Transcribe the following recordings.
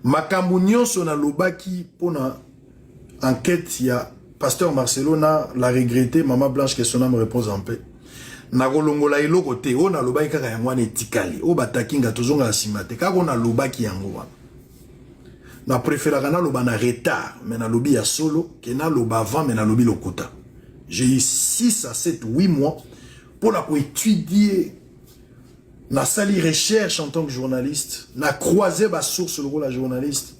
makambo nyonso na lobaki pona enquête ya pasteur Marcelo na la regretter maman Blanche que son âme repose en paix na kolongola eloko te o na lobaki kaka yango wana etikali o batakinga tozonga la simate kaka na lobaki yango wana na préférera na loba na retard mais na lobi ya solo ke na loba avant mais na lobi lokuta. J'ai eu 6 à 7 8 mois pour la étudier na sali recherche en tant que journaliste, na croiser ma source le rôle de journaliste.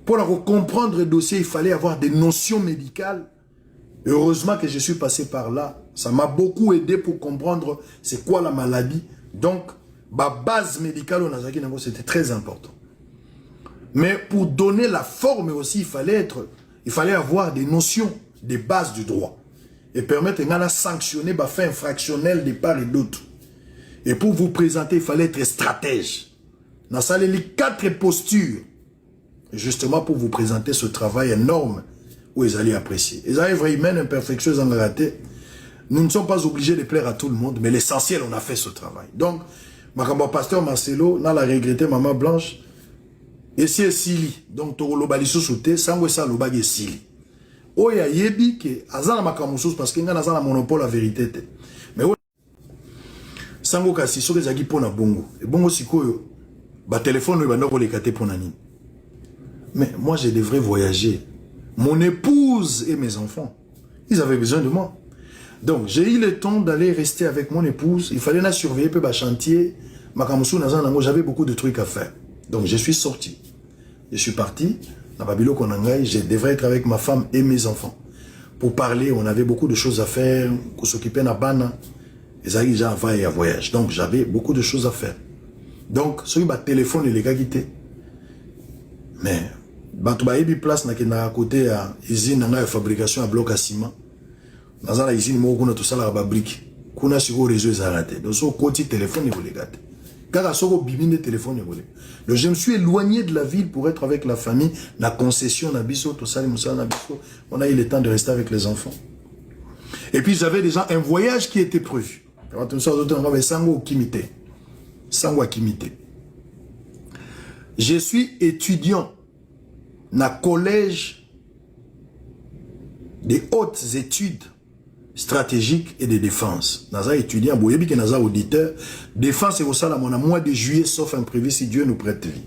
Pour la comprendre le dossier, il fallait avoir des notions médicales. Heureusement que je suis passé par là. Ça m'a beaucoup aidé pour comprendre c'est quoi la maladie. Donc, ma base médicale au Nazaki, c'était très important. Mais pour donner la forme aussi, il fallait avoir des notions, des bases du droit. Et permettre de sanctionner les faits infractionnels de part et d'autre. Et pour vous présenter, il fallait être stratège. Dans ça, les 4 postures. Justement pour vous présenter ce travail énorme où ils allaient apprécier. Ils avaient vraiment une imperfection, ils en ont raté. Nous ne sommes pas obligés de plaire à tout le monde, mais l'essentiel, on a fait ce travail. Donc, ma pasteur Marcelo, n'a la regretté maman Blanche, et c'est Sili. Donc, Toro Baliso Souté, Sango Sa Lobag et Sili. Oya Yebi, que Azana Makamoussous, parce qu'il y a un monopole la vérité. Mais Sango Kassi, so les agi pona bongo. Et bongo sikoyo, ba téléphone, il va nous les kate ponani. Mais moi, je devrais voyager. Mon épouse et mes enfants, ils avaient besoin de moi. Donc, j'ai eu le temps d'aller rester avec mon épouse. Il fallait la surveiller, peu chantier. J'avais beaucoup de trucs à faire. Donc, je suis sorti. Je suis parti. Je devrais être avec ma femme et mes enfants. Pour parler, on avait beaucoup de choses à faire. Pour s'occuper de la bana. Ils avaient déjà envoyé un voyage. Donc, j'avais beaucoup de choses à faire. Donc, sur le téléphone, les gars quittés. Mais, il y a place à côté à l'usine de fabrication à bloc à ciment. Dans la usine, il y a tout ça la brique. Il y a un réseau qui est raté. Donc, sur le côté téléphone, il y a gâté. Car il y a bimine de téléphone. Donc, je me suis éloigné de la ville pour être avec la famille. La concession, tout ça, on a eu le temps de rester avec les enfants. Et puis, j'avais déjà un voyage qui était prévu. Je suis étudiant dans le collège des hautes études stratégiques et de défense. Dans un étudiant, vous voyez que dans un auditeur, défense c'est ça, mon mois de juillet, sauf imprévu si Dieu nous prête vie.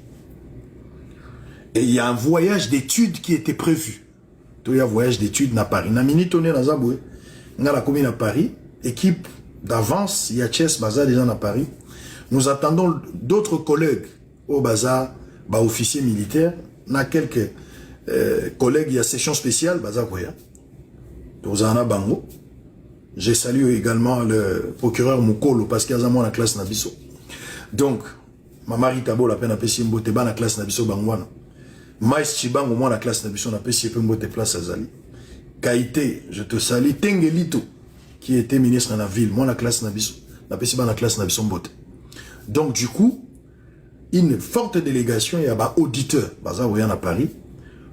Et il y a un voyage d'études qui était prévu. Il y a un voyage d'études à Paris. Dans mini tourné dans Zaboué, dans la commune à Paris, équipe d'avance, il y a Chess Baza déjà à Paris. Nous attendons d'autres collègues au Baza, officiers militaires. On a quelques collègues, il y a session spéciale, Baza Koya. Tozana Bango. J'ai salué également le procureur Moukolo parce qu'il y a un la classe Nabiso. Donc, ma mari Tabo la peine à Pessi Mbote ban la classe Nabiso Bangwana. Maïs Chibang au moins la classe Nabiso na Pessi Mbote place Azali. Kaïté, je te salue. Tengelito, qui était ministre dans la ville, moi la classe Nabiso. Na Pessi ban la classe Nabiso Mbote. Donc, du coup, une forte délégation, il y a des auditeurs, à Paris.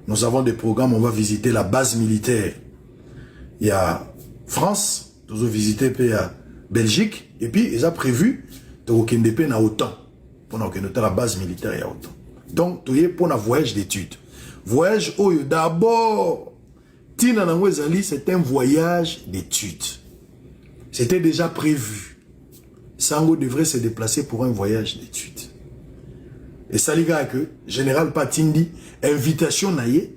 Nous avons des programmes, on va visiter la base militaire. Il y a France, nous avons visité la Belgique, et puis ils ont prévu de Okendepé na autant. Pour la base militaire, il y a autant. Donc, tu es pour un voyage d'études. Voyage, d'abord, Tina Nangwezali, c'est un voyage d'études. C'était déjà prévu. Sango devrait se déplacer pour un voyage d'études. Et ça, les gars, que Général Patindi, invitation naïe,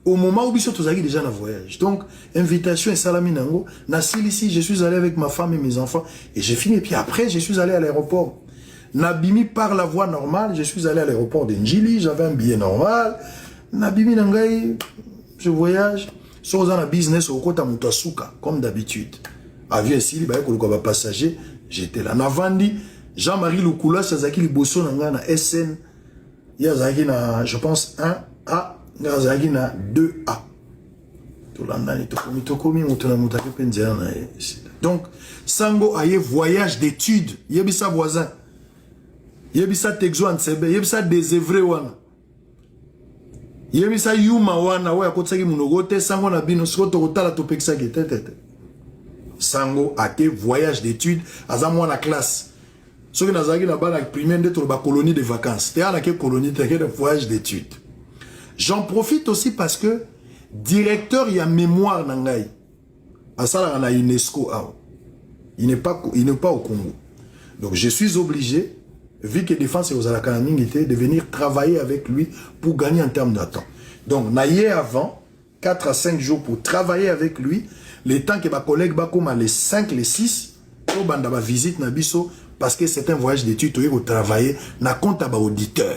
au moment où ils sont déjà dans le voyage. Donc, invitation et salami nango, ici, je suis allé avec ma femme et mes enfants, et j'ai fini. Et puis après, je suis allé à l'aéroport. Nabimi par la voie normale, je suis allé à l'aéroport d'Njili, j'avais un billet normal. Nabimi nangai, je voyage. Sur un business au Kota Mutasuka, comme d'habitude. Avion ici, il passager, j'étais là. Navandi, Jean-Marie Lukula, Sazaki Liboso Nanga na SN. Il y a, je pense, 1A, il y a 2A. Donc, Sango a eu voyage d'études. Il y a sa voisin. Il y a sa texo en sebe. Il y a sa désœuvré wana. Il y a sa yuma wana. Ouais, à côté de Munogote, Sango na bino, soto kotala topeksa gete. Sango a eu voyage d'études. Azamwa la classe. Ce que nous avons là-bas, primaire d'être la colonie de vacances. C'est la colonie de voyage d'études. J'en profite aussi parce que directeur, il y a mémoire Nangaï. À ça, on a UNESCO. Il n'est pas au Congo. Donc, je suis obligé, vu que défense est aux Alakanamingité, de venir travailler avec lui pour gagner en termes de temps. Donc, naïe avant, 4 à 5 jours pour travailler avec lui, le temps que ma collègue Bakoma, les 5, les 6, au bandaba visite Nabiso, parce que c'est un voyage d'études, tu es travailler, na compte à auditeur.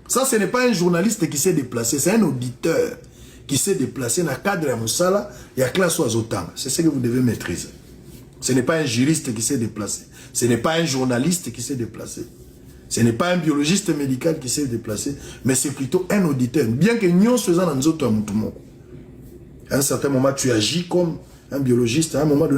Ça, ce n'est pas un journaliste qui s'est déplacé, c'est un auditeur qui s'est déplacé dans le cadre de Moussala et à classe Oazotanga. C'est ce que vous devez maîtriser. Ce n'est pas un juriste qui s'est déplacé. Ce n'est pas un journaliste qui s'est déplacé. Ce n'est pas un biologiste médical qui s'est déplacé, mais c'est plutôt un auditeur. Bien que nous faisons dans notre monde. À un certain moment, tu agis comme un biologiste. À un moment donné,